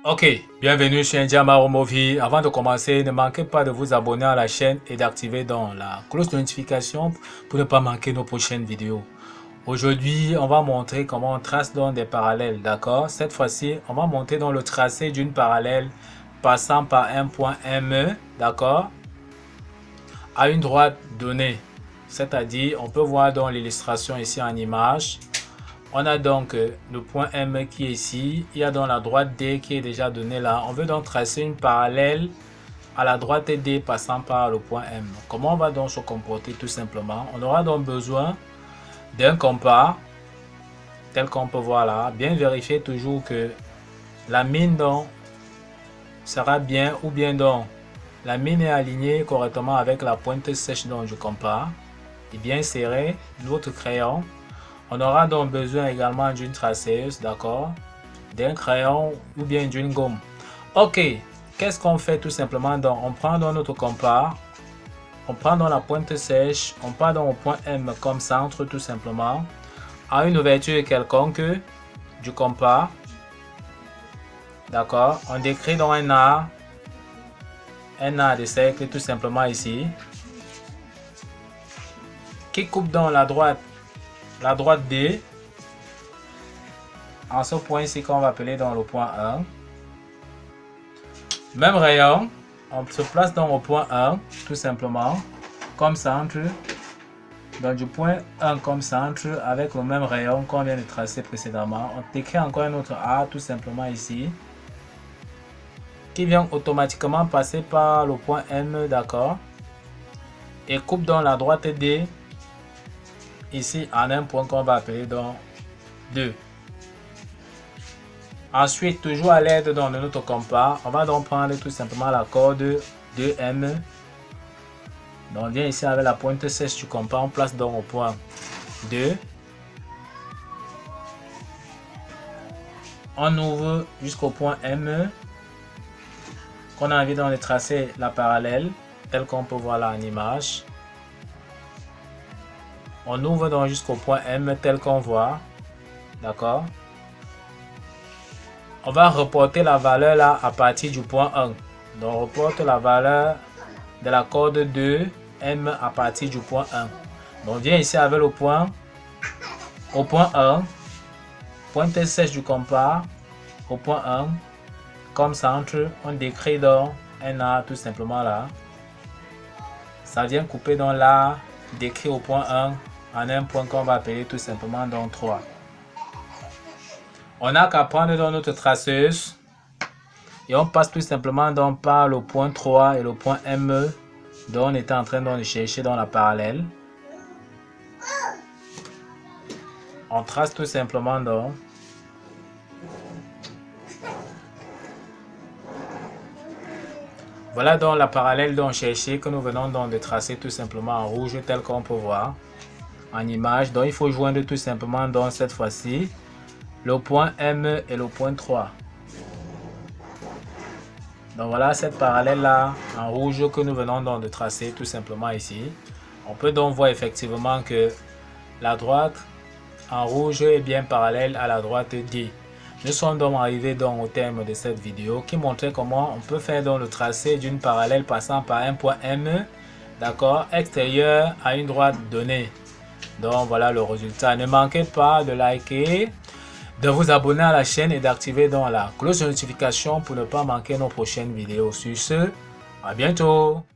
Ok, bienvenue sur Ndiamaro Movie. Avant de commencer, ne manquez pas de vous abonner à la chaîne et d'activer dans la cloche de notification pour ne pas manquer nos prochaines vidéos. Aujourd'hui, on va montrer comment on trace dans des parallèles, d'accord? Cette fois-ci, on va monter dans le tracé d'une parallèle passant par un point ME, d'accord? À une droite donnée. C'est-à-dire, on peut voir dans l'illustration ici en image. On a donc le point M qui est ici. Il y a donc la droite D qui est déjà donnée là. On veut donc tracer une parallèle à la droite D passant par le point M. Comment on va donc se comporter tout simplement? On aura donc besoin d'un compas tel qu'on peut voir là. Bien vérifier toujours que la mine donc sera bien ou bien donc la mine est alignée correctement avec la pointe sèche donc du compas. Et bien serrer l'autre crayon. On aura donc besoin également d'une traceuse, d'accord, d'un crayon ou bien d'une gomme. Ok, qu'est-ce qu'on fait tout simplement? Donc, on prend dans notre compas, on prend dans la pointe sèche, on part dans le point M comme centre tout simplement, à une ouverture quelconque du compas, d'accord. On décrit dans un arc de cercle tout simplement ici, qui coupe dans la droite D, en ce point ici qu'on va appeler dans le point 1. Même rayon, on se place dans le point 1, tout simplement, comme centre. Donc du point 1 comme centre, avec le même rayon qu'on vient de tracer précédemment. On décrit encore un autre A, tout simplement ici, qui vient automatiquement passer par le point M, d'accord, et coupe dans la droite D, ici en un point qu'on va appeler donc 2. Ensuite, toujours à l'aide de notre compas, on va donc prendre tout simplement la corde 2M. Donc on vient ici avec la pointe sèche du compas, on place donc au point 2. On ouvre jusqu'au point M. Qu'on a envie de tracer la parallèle, telle qu'on peut voir là en image. On ouvre donc jusqu'au point M tel qu'on voit. D'accord. On va reporter la valeur là à partir du point 1. Donc on reporte la valeur de la corde 2 M à partir du point 1. Donc on vient ici avec le point au point 1. Pointe sèche du compas au point 1. Comme centre, on décrit donc un arc tout simplement là. Ça vient couper dans l'arc décrit au point 1 en un point qu'on va appeler tout simplement donc 3. On n'a qu'à prendre dans notre traceuse et on passe tout simplement donc par le point 3 et le point M dont on était en train de chercher dans la parallèle. On trace tout simplement donc. Voilà donc la parallèle dont chercher que nous venons donc de tracer tout simplement en rouge tel qu'on peut voir en image. Donc il faut joindre tout simplement donc cette fois-ci le point M et le point 3. Donc voilà cette parallèle là en rouge que nous venons donc de tracer tout simplement ici. On peut donc voir effectivement que la droite en rouge est bien parallèle à la droite D. Nous sommes donc arrivés donc au terme de cette vidéo qui montrait comment on peut faire donc le tracé d'une parallèle passant par un point M, d'accord, extérieur à une droite donnée. Donc voilà le résultat. Ne manquez pas de liker, de vous abonner à la chaîne et d'activer donc la cloche de notification pour ne pas manquer nos prochaines vidéos. Sur ce, à bientôt.